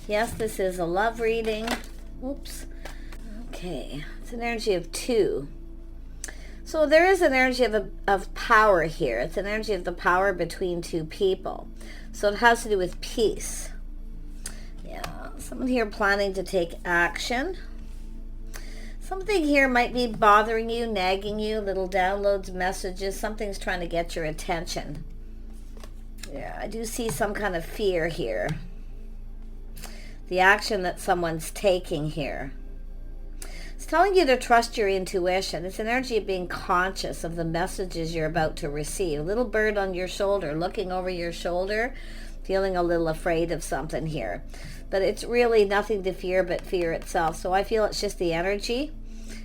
Yes, this is a love reading. Oops. Okay, it's an energy of 2. So there is an energy of power here. It's an energy of the power between 2 people. So it has to do with peace. Yeah, someone here planning to take action. Something here might be bothering you, nagging you, little downloads, messages. Something's trying to get your attention. Yeah, I do see some kind of fear here. The action that someone's taking here. It's telling you to trust your intuition. It's an energy of being conscious of the messages you're about to receive. A little bird on your shoulder, looking over your shoulder, feeling a little afraid of something here. But it's really nothing to fear but fear itself. So I feel it's just the energy.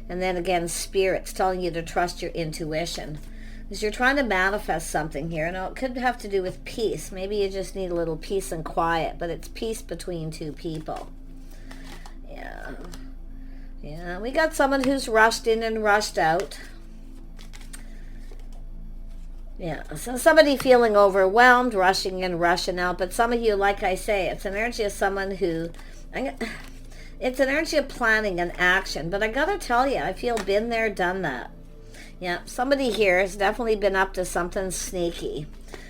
And then again, spirit's telling you to trust your intuition. Because you're trying to manifest something here. Now, it could have to do with peace. Maybe you just need a little peace and quiet. But it's peace between 2 people. Yeah. Yeah, we got someone who's rushed in and rushed out. Yeah, so somebody feeling overwhelmed, rushing in, rushing out. But some of you, like I say, it's an energy of someone who... It's an energy of planning and action. But I gotta tell you, I feel been there, done that. Yeah, somebody here has definitely been up to something sneaky.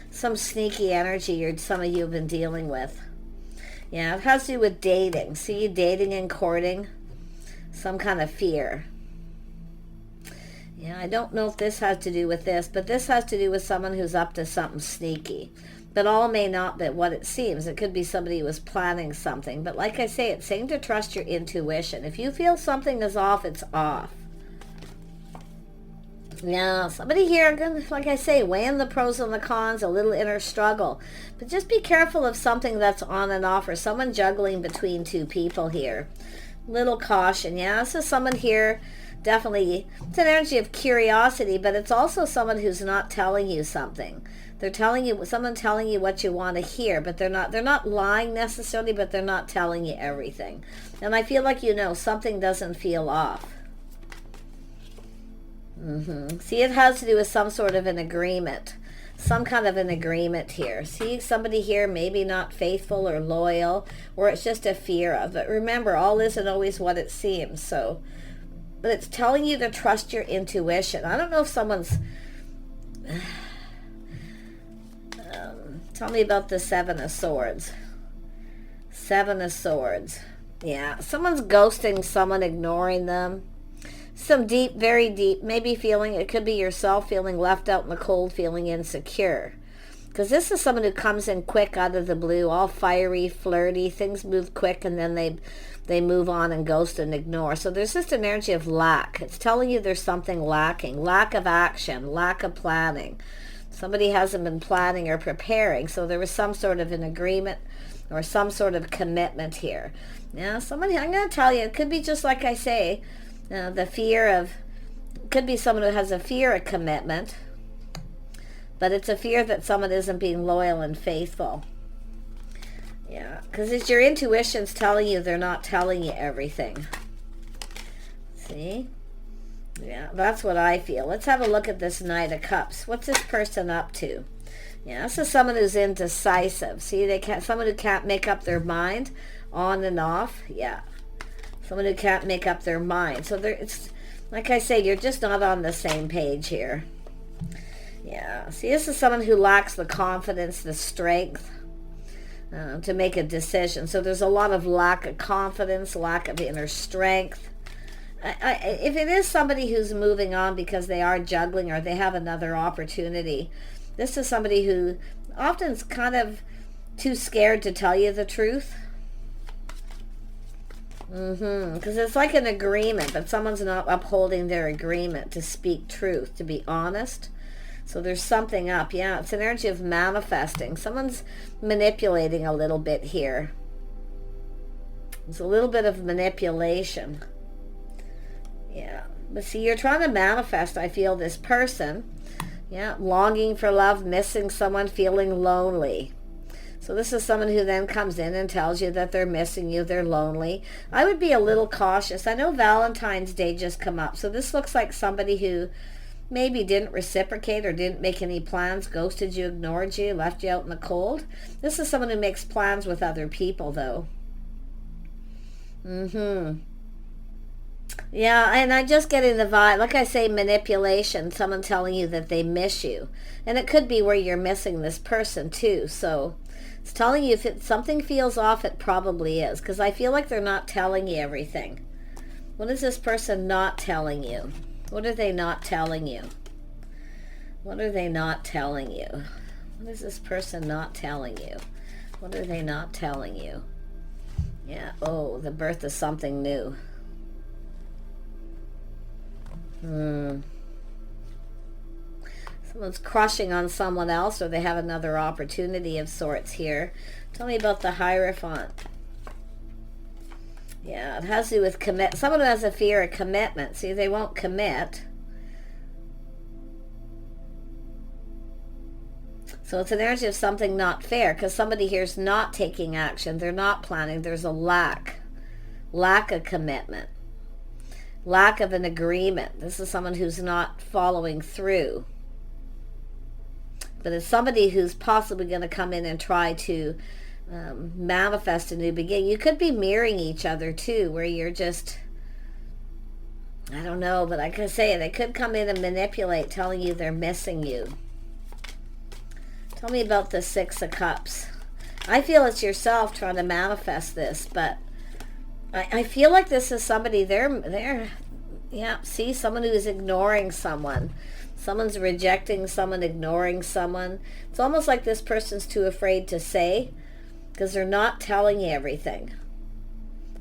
Some sneaky energy some of you have been dealing with. Yeah, it has to do with dating. See, dating and courting. Some kind of fear. Yeah, I don't know if this has to do with this, but this has to do with someone who's up to something sneaky. But all may not be what it seems. It could be somebody who was planning something. But like I say, it's saying to trust your intuition. If you feel something is off, it's off. Now, somebody here, like I say, weighing the pros and the cons, a little inner struggle. But just be careful of something that's on and off, or someone juggling between 2 people here. Little caution. Yeah, this is someone here, definitely, it's an energy of curiosity, but it's also someone who's not telling you something. They're telling you, someone telling you what you want to hear, but they're not lying necessarily, but they're not telling you everything. And I feel like something doesn't feel off. See, it has to do with some sort of an agreement. Some kind of an agreement here. See, somebody here maybe not faithful or loyal, or it's just a fear of it. Remember, all isn't always what it seems. So, but it's telling you to trust your intuition. I don't know if someone's... tell me about the 7 of Swords. 7 of Swords. Yeah, someone's ghosting someone, ignoring them. Some deep, very deep, maybe feeling, it could be yourself feeling left out in the cold, feeling insecure. Because this is someone who comes in quick out of the blue, all fiery, flirty, things move quick, and then they move on and ghost and ignore. So there's just an energy of lack. It's telling you there's something lacking, lack of action, lack of planning. Somebody hasn't been planning or preparing, so there was some sort of an agreement or some sort of commitment here. Now, somebody, I'm going to tell you, it could be just like I say, the fear of, could be someone who has a fear of commitment, but it's a fear that someone isn't being loyal and faithful. Yeah, because it's your intuition's telling you they're not telling you everything. See? Yeah, that's what I feel. Let's have a look at this Knight of Cups. What's this person up to? Yeah, this is someone who's indecisive. See, someone who can't make up their mind on and off. Yeah, someone who can't make up their mind. So it's like I say, you're just not on the same page here. Yeah, see, this is someone who lacks the confidence, the strength to make a decision. So there's a lot of lack of confidence, lack of inner strength. If it is somebody who's moving on because they are juggling or they have another opportunity, this is somebody who often is kind of too scared to tell you the truth. Because it's like an agreement, but someone's not upholding their agreement to speak truth, to be honest. So there's something up. Yeah, it's an energy of manifesting. Someone's manipulating a little bit here. It's a little bit of manipulation. Yeah, but see, you're trying to manifest, I feel, this person. Yeah, longing for love, missing someone, feeling lonely. So this is someone who then comes in and tells you that they're missing you, they're lonely. I would be a little cautious. I know Valentine's Day just come up, so this looks like somebody who maybe didn't reciprocate or didn't make any plans, ghosted you, ignored you, left you out in the cold. This is someone who makes plans with other people, though. Mm-hmm. Yeah, and I'm just getting the vibe, like I say, manipulation, someone telling you that they miss you. And it could be where you're missing this person too. So it's telling you if something feels off, it probably is. Because I feel like they're not telling you everything. What is this person not telling you? What are they not telling you? What are they not telling you? What is this person not telling you? What are they not telling you? Yeah, oh, the birth of something new. Someone's crushing on someone else, or they have another opportunity of sorts here. Tell me about the Hierophant. Yeah, it has to do with commit. Someone who has a fear of commitment. See, they won't commit. So it's an energy of something not fair, because somebody here is not taking action. They're not planning. There's a lack of commitment. Lack of an agreement. This is someone who's not following through. But it's somebody who's possibly going to come in and try to manifest a new beginning. You could be mirroring each other too, where you're just, I don't know, but like I say, they could come in and manipulate, telling you they're missing you. Tell me about the Six of Cups. I feel it's yourself trying to manifest this, but I feel like this is somebody, yeah, see, someone who is ignoring someone. Someone's rejecting someone, ignoring someone. It's almost like this person's too afraid to say, because they're not telling you everything.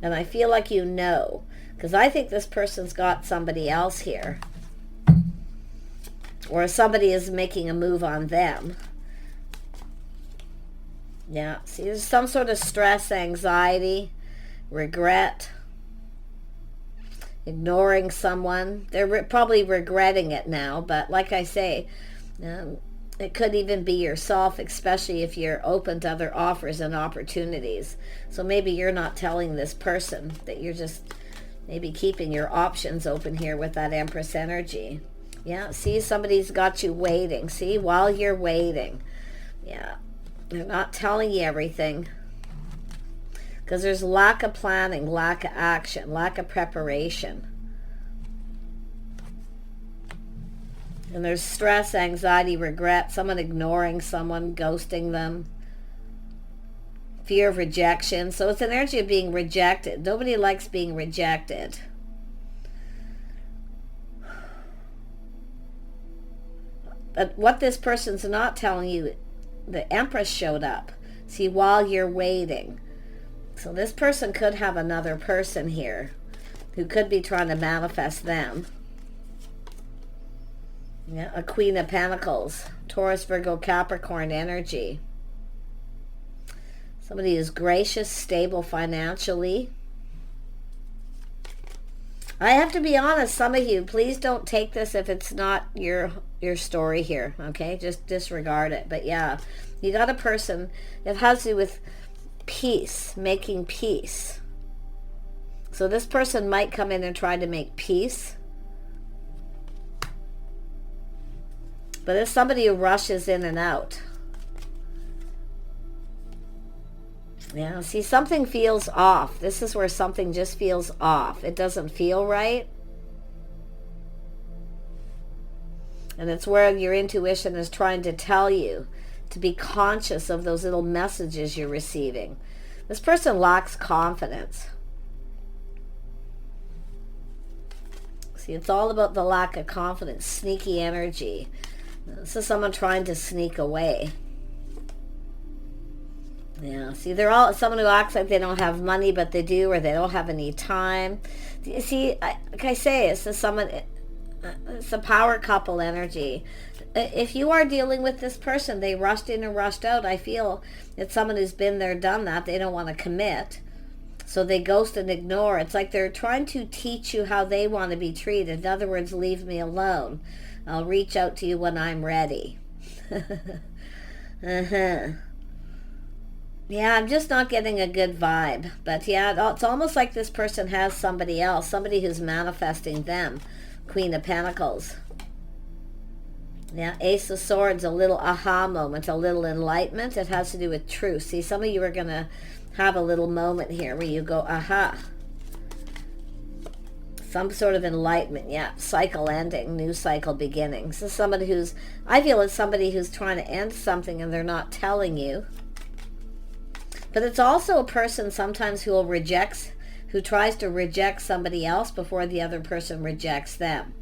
And I feel like you know, because I think this person's got somebody else here. Or somebody is making a move on them. Yeah, see, there's some sort of stress, anxiety, regret, ignoring someone. They're probably regretting it now, but like I say, it could even be yourself, especially if you're open to other offers and opportunities. So maybe you're not telling this person, that you're just maybe keeping your options open here with that Empress energy. Yeah, see, somebody's got you waiting. See, while you're waiting. Yeah, they're not telling you everything. Because there's lack of planning, lack of action, lack of preparation. And there's stress, anxiety, regret, someone ignoring someone, ghosting them. Fear of rejection. So it's an energy of being rejected. Nobody likes being rejected. But what this person's not telling you, the Empress showed up. See, while you're waiting. So this person could have another person here who could be trying to manifest them. Yeah, a Queen of Pentacles, Taurus, Virgo, Capricorn energy. Somebody who's gracious, stable financially. I have to be honest, some of you, please don't take this if it's not your story here, okay? Just disregard it. But yeah, you got a person that has to do with peace, making peace. So this person might come in and try to make peace. But it's somebody who rushes in and out. Yeah, see, something feels off. This is where something just feels off. It doesn't feel right. And it's where your intuition is trying to tell you to be conscious of those little messages you're receiving. This person lacks confidence. See, it's all about the lack of confidence, sneaky energy. This is someone trying to sneak away. Yeah, see, they're all someone who acts like they don't have money, but they do, or they don't have any time. See, like I say, it's someone. It's a power couple energy. If you are dealing with this person, they rushed in and rushed out. I feel it's someone who's been there, done that. They don't want to commit. So they ghost and ignore. It's like they're trying to teach you how they want to be treated. In other words, leave me alone. I'll reach out to you when I'm ready. Yeah, I'm just not getting a good vibe. But yeah, it's almost like this person has somebody else, somebody who's manifesting them. Queen of Pentacles. Yeah, Ace of Swords, a little aha moment, a little enlightenment. It has to do with truth. See, some of you are going to have a little moment here where you go, aha. Some sort of enlightenment, yeah. Cycle ending, new cycle beginning. This is somebody who's, I feel it's somebody who's trying to end something and they're not telling you. But it's also a person sometimes who tries to reject somebody else before the other person rejects them.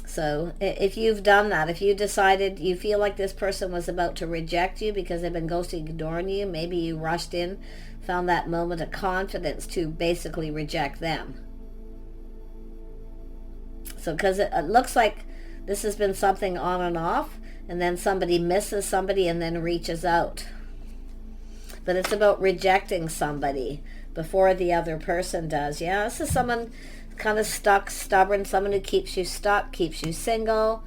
So if you've done that, if you decided you feel like this person was about to reject you because they've been ghosting, ignoring you, maybe you rushed in, found that moment of confidence to basically reject them. So because it looks like this has been something on and off, and then somebody misses somebody and then reaches out. But it's about rejecting somebody before the other person does. Yeah, this is someone kind of stuck, stubborn, someone who keeps you stuck, keeps you single.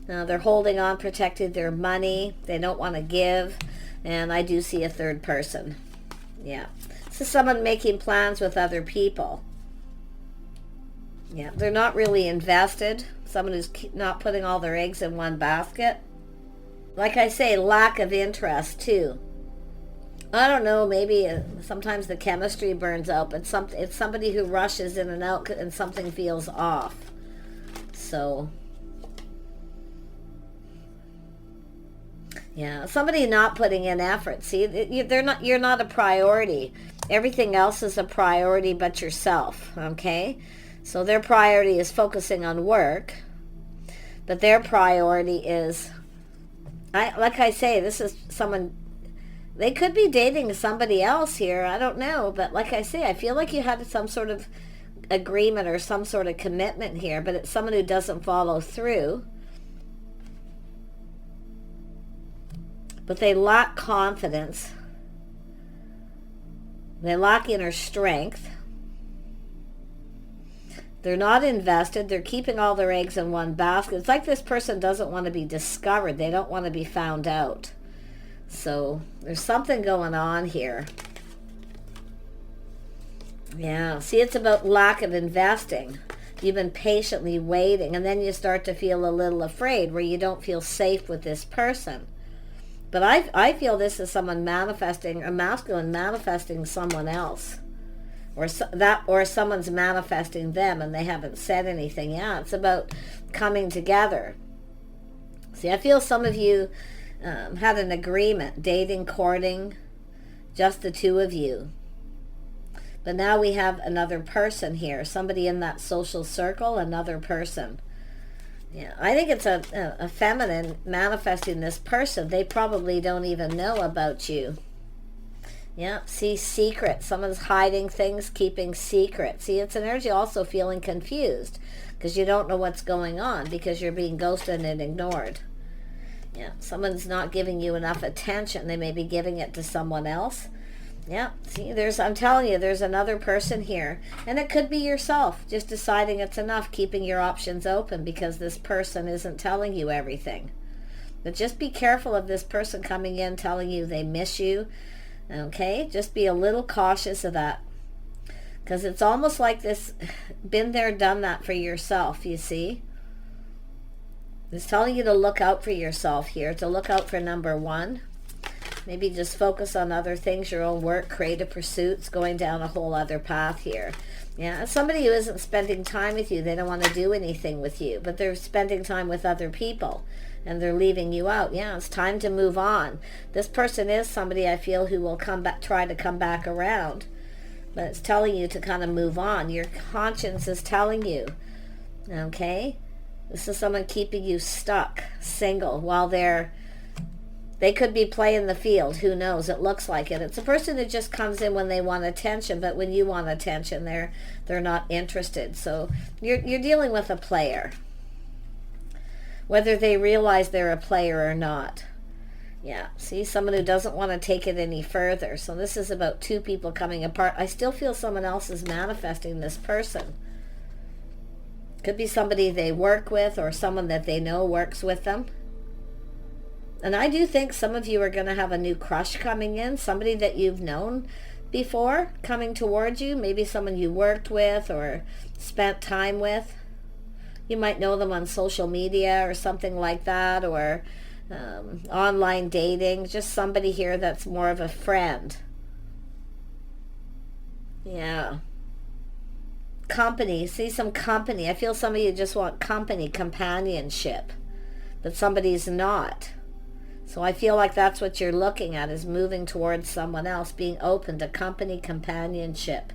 They're holding on, protecting their money. They don't want to give. And I do see a third person. Yeah. This is someone making plans with other people. Yeah, they're not really invested. Someone who's not putting all their eggs in one basket. Like I say, lack of interest too. I don't know, maybe sometimes the chemistry burns out, but it's somebody who rushes in and out and something feels off. So, yeah, somebody not putting in effort. See, you're not a priority. Everything else is a priority but yourself, okay? So their priority is focusing on work, but their priority is, like I say, this is someone. They could be dating somebody else here. I don't know. But like I say, I feel like you had some sort of agreement or some sort of commitment here. But it's someone who doesn't follow through. But they lack confidence. They lack inner strength. They're not invested. They're keeping all their eggs in one basket. It's like this person doesn't want to be discovered. They don't want to be found out. So there's something going on here. Yeah, see, it's about lack of investing. You've been patiently waiting, and then you start to feel a little afraid where you don't feel safe with this person. But I feel this is someone manifesting, a masculine manifesting someone else. Or someone's manifesting them and they haven't said anything. Yeah, it's about coming together. See, I feel some of you had an agreement, dating, courting, just the two of you. But now we have another person here, somebody in that social circle, another person. Yeah, I think it's a feminine manifesting this person. They probably don't even know about you. Yeah, see, secret. Someone's hiding things, keeping secret. See, it's an energy also feeling confused because you don't know what's going on because you're being ghosted and ignored. Yeah, someone's not giving you enough attention. They may be giving it to someone else. Yeah, see, I'm telling you, there's another person here. And it could be yourself, just deciding it's enough, keeping your options open because this person isn't telling you everything. But just be careful of this person coming in telling you they miss you. Okay, just be a little cautious of that. Because it's almost like this, been there, done that for yourself, you see. It's telling you to look out for yourself here, to look out for number one. Maybe just focus on other things, your own work, creative pursuits, going down a whole other path here. Yeah, somebody who isn't spending time with you, they don't want to do anything with you, but they're spending time with other people and they're leaving you out. Yeah, it's time to move on. This person is somebody I feel who will come back, try to come back around, but it's telling you to kind of move on. Your conscience is telling you, okay? This is someone keeping you stuck, single, while they could be playing the field. Who knows? It looks like it. It's a person who just comes in when they want attention, but when you want attention, they're not interested. So you're dealing with a player, whether they realize they're a player or not. Yeah, see, someone who doesn't want to take it any further. So this is about two people coming apart. I still feel someone else is manifesting this person. Could be somebody they work with or someone that they know works with them. And I do think some of you are going to have a new crush coming in, somebody that you've known before coming towards you, maybe someone you worked with or spent time with. You might know them on social media or something like that, or online dating, just somebody here that's more of a friend. Yeah. company. See some company. I feel some of you just want company, companionship, but somebody's not. So I feel like that's what you're looking at, is moving towards someone else, being open to company, companionship.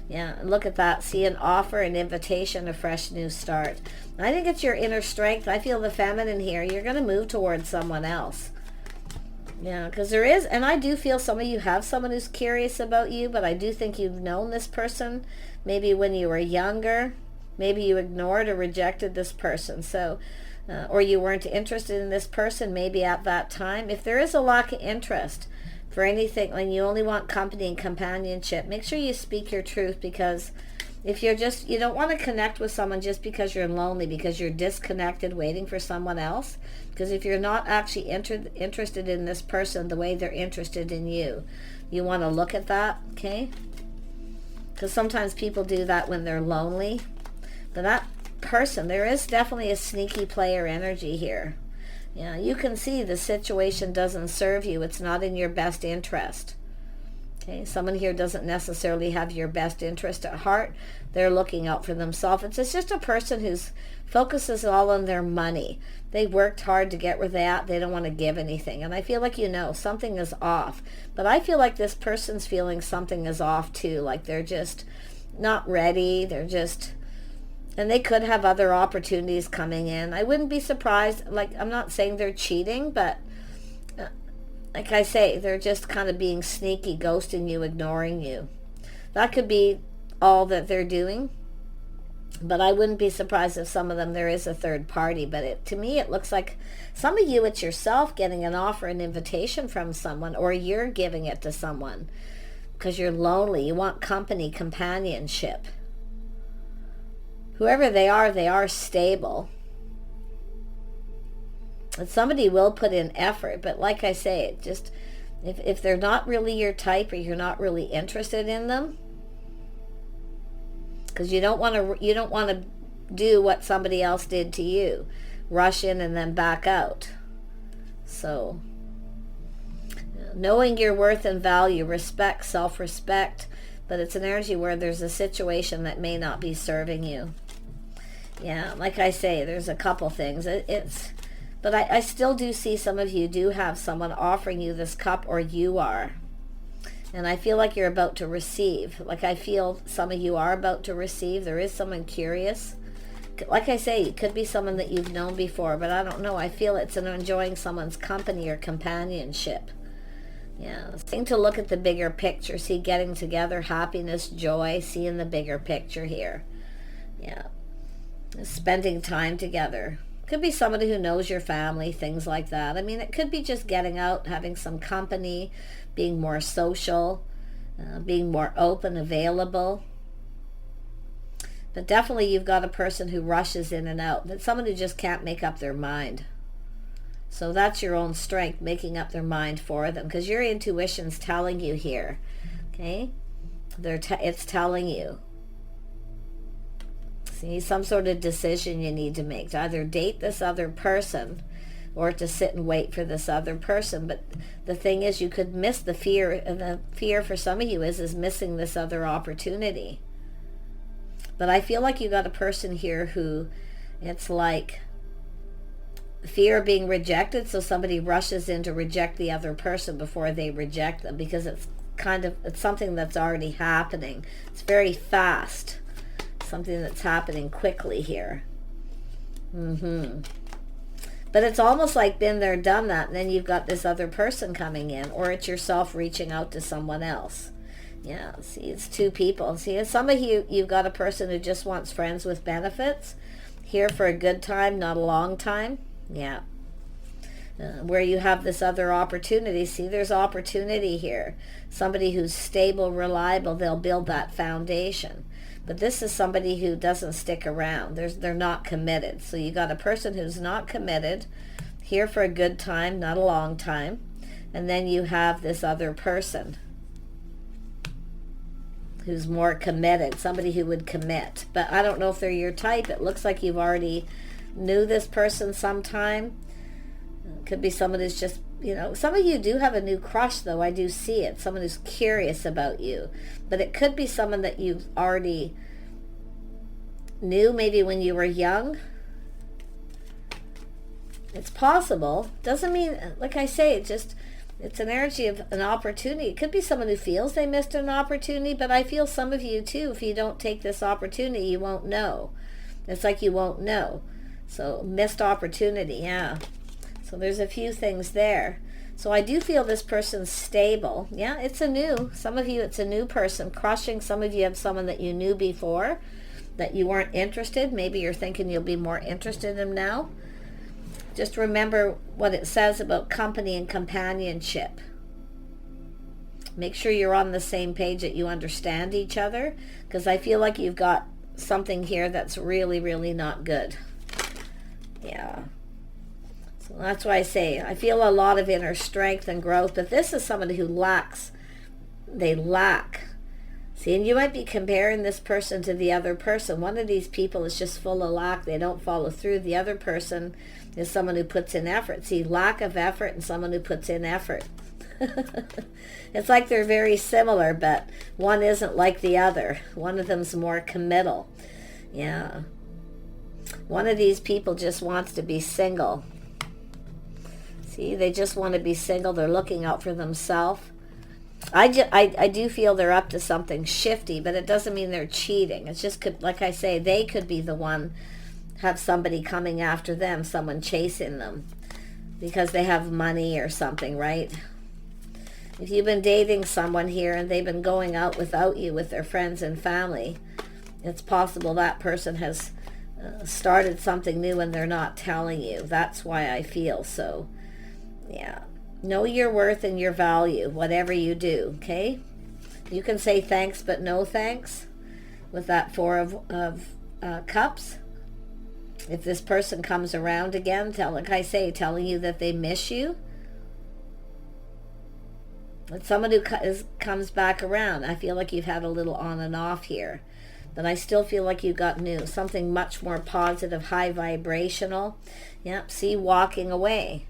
Yeah, and look at that. See, an offer, an invitation, a fresh new start. I think it's your inner strength. I feel the feminine here. You're going to move towards someone else. Yeah, because there is, and I do feel some of you have someone who's curious about you, but I do think you've known this person maybe when you were younger. Maybe you ignored or rejected this person. So, or you weren't interested in this person maybe at that time. If there is a lack of interest for anything, when you only want company and companionship, make sure you speak your truth, because if you're just, you don't want to connect with someone just because you're lonely, because you're disconnected waiting for someone else. Because if you're not actually interested in this person the way they're interested in you, you want to look at that, okay? Because sometimes people do that when they're lonely. But that person, there is definitely a sneaky player energy here. Yeah, you can see the situation doesn't serve you. It's not in your best interest. Okay, someone here doesn't necessarily have your best interest at heart. They're looking out for themselves. It's just a person whose focuses all on their money. They worked hard to get where they're at. They don't want to give anything. And I feel like, you know, something is off. But I feel like this person's feeling something is off too. Like they're just not ready. They're just... And they could have other opportunities coming in. I wouldn't be surprised. Like, I'm not saying they're cheating, but like I say, they're just kind of being sneaky, ghosting you, ignoring you. That could be all that they're doing. But I wouldn't be surprised if some of them, there is a third party. But to me, it looks like some of you, it's yourself getting an offer, an invitation from someone, or you're giving it to someone because you're lonely. You want company, companionship. Whoever they are stable. And somebody will put in effort, but like I say, it just, if they're not really your type, or you're not really interested in them, because you don't want to do what somebody else did to you, rush in and then back out. So, knowing your worth and value, respect, self-respect, but it's an energy where there's a situation that may not be serving you. Yeah, like I say, there's a couple things. But I still do see some of you do have someone offering you this cup, or you are. And I feel like you're about to receive. Like I feel some of you are about to receive. There is someone curious. Like I say, it could be someone that you've known before, but I don't know. I feel it's an enjoying someone's company or companionship. Yeah, seem to look at the bigger picture. See, getting together, happiness, joy, seeing the bigger picture here. Yeah. Spending time together. Could be somebody who knows your family, things like that. I mean, it could be just getting out, having some company, being more social, being more open, available. But definitely you've got a person who rushes in and out. But someone who just can't make up their mind. So that's your own strength, making up their mind for them. Because your intuition's telling you here. Okay? It's telling you. See, some sort of decision you need to make, to either date this other person or to sit and wait for this other person. But the thing is, you could miss the fear, and the fear for some of you is missing this other opportunity. But I feel like you got a person here who, it's like fear of being rejected, so somebody rushes in to reject the other person before they reject them, because it's something that's already happening. It's very fast. Something that's happening quickly here. But it's almost like been there, done that, and then you've got this other person coming in, or it's yourself reaching out to someone else. Yeah, see, it's two people. See, some of you, you've got a person who just wants friends with benefits, here for a good time, not a long time. Yeah. Where you have this other opportunity. See, there's opportunity here. Somebody who's stable, reliable, they'll build that foundation. But this is somebody who doesn't stick around. They're not committed. So you got a person who's not committed, here for a good time, not a long time. And then you have this other person who's more committed, somebody who would commit. But I don't know if they're your type. It looks like you've already knew this person sometime. Could be someone who's just, some of you do have a new crush, though. I do see it. Someone who's curious about you. But it could be someone that you've already new maybe when you were young. It's possible. Doesn't mean, like I say, it's an energy of an opportunity. It could be someone who feels they missed an opportunity, but I feel some of you too, if you don't take this opportunity, you won't know. It's like you won't know. So missed opportunity, yeah. So there's a few things there. So I do feel this person's stable. Yeah, it's a new. Some of you, it's a new person crushing. Some of you have someone that you knew before that you weren't interested. Maybe you're thinking you'll be more interested in them now. Just remember what it says about company and companionship. Make sure you're on the same page, that you understand each other, because I feel like you've got something here that's really, really not good. Yeah. So that's why I say I feel a lot of inner strength and growth, but this is somebody who lacks. They lack. See, and you might be comparing this person to the other person. One of these people is just full of lack. They don't follow through. The other person is someone who puts in effort. See, lack of effort and someone who puts in effort. It's like they're very similar, but one isn't like the other. One of them's more committal. Yeah. One of these people just wants to be single. See, they just want to be single. They're looking out for themselves. I do feel they're up to something shifty, but it doesn't mean they're cheating. It's just, like I say, they could be the one, have somebody coming after them, someone chasing them because they have money or something, right? If you've been dating someone here and they've been going out without you with their friends and family, it's possible that person has started something new and they're not telling you. That's why I feel so. Yeah. Know your worth and your value, whatever you do, okay? You can say thanks, but no thanks with that Four of Cups. If this person comes around again, like I say, telling you that they miss you. It's someone who comes back around. I feel like you've had a little on and off here. But I still feel like you got new. Something much more positive, high vibrational. Yep, see, walking away.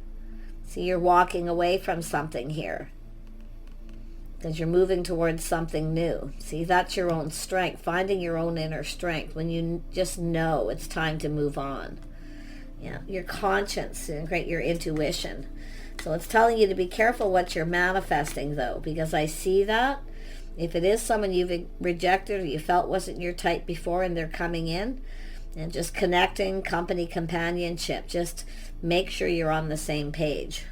See, you're walking away from something here. Because you're moving towards something new. See, that's your own strength. Finding your own inner strength. When you just know it's time to move on. Yeah, your conscience and your intuition. So it's telling you to be careful what you're manifesting, though. Because I see that. If it is someone you've rejected or you felt wasn't your type before and they're coming in, and just connecting, company, companionship, just make sure you're on the same page.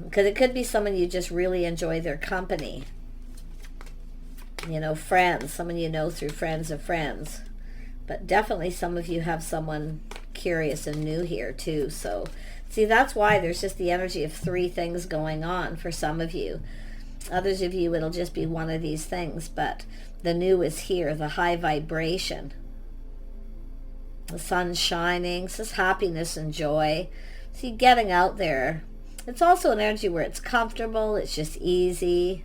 Because it could be someone you just really enjoy their company. You know, friends, someone you know through friends of friends. But definitely some of you have someone curious and new here too. So, see, that's why there's just the energy of three things going on for some of you. Others of you, it'll just be one of these things. But the new is here, the high vibration. The sun's shining. This is happiness and joy. See, getting out there. It's also an energy where it's comfortable. It's just easy.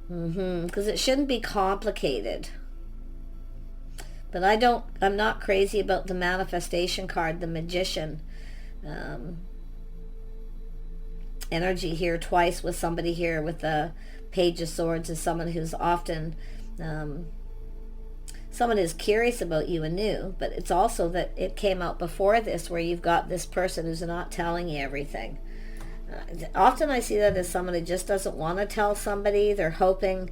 Because it shouldn't be complicated. But I'm not crazy about the manifestation card, the magician. Energy here twice with somebody here with the Page of Swords is someone who's often... someone is curious about you and new, but it's also that it came out before this where you've got this person who's not telling you everything. Often I see that as someone who just doesn't want to tell somebody. They're hoping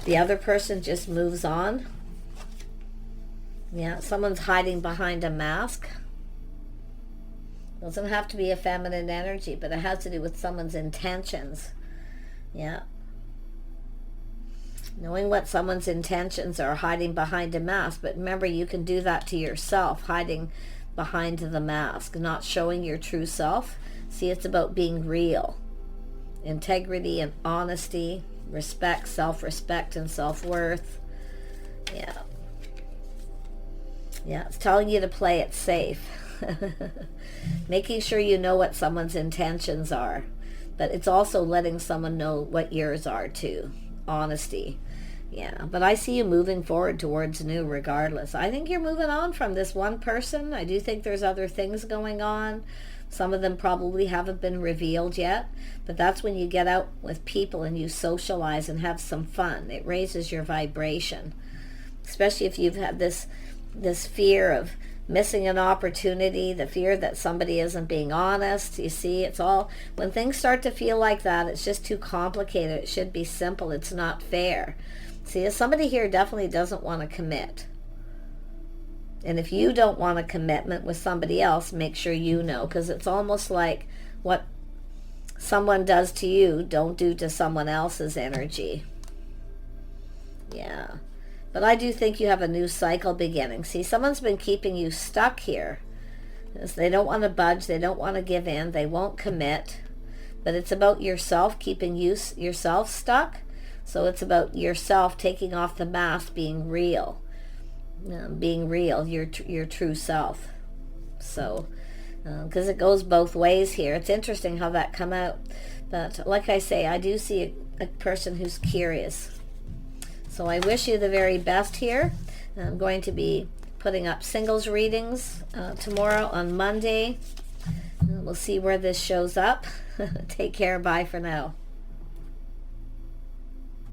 the other person just moves on. Yeah, someone's hiding behind a mask. Doesn't have to be a feminine energy, but it has to do with someone's intentions. Yeah. Knowing what someone's intentions are, hiding behind a mask. But remember, you can do that to yourself, hiding behind the mask, not showing your true self. See, it's about being real. Integrity and honesty, respect, self-respect and self-worth. Yeah. Yeah, it's telling you to play it safe. Making sure you know what someone's intentions are. But it's also letting someone know what yours are too. Honesty. Yeah, but I see you moving forward towards new regardless. I think you're moving on from this one person. I do think there's other things going on. Some of them probably haven't been revealed yet, but that's when you get out with people and you socialize and have some fun. It raises your vibration. especially if you've had this fear of missing an opportunity, the fear that somebody isn't being honest. You see, it's all, when things start to feel like that, it's just too complicated. It should be simple. It's not fair. See, somebody here definitely doesn't want to commit. And if you don't want a commitment with somebody else, make sure you know, because it's almost like what someone does to you, don't do to someone else's energy. Yeah. But I do think you have a new cycle beginning. See, someone's been keeping you stuck here. They don't want to budge. They don't want to give in. They won't commit. But it's about yourself, keeping yourself stuck. So it's about yourself taking off the mask, being real. Being real, your true self. So, because it goes both ways here. It's interesting how that come out. But like I say, I do see a person who's curious. So I wish you the very best here. I'm going to be putting up singles readings tomorrow on Monday. We'll see where this shows up. Take care. Bye for now.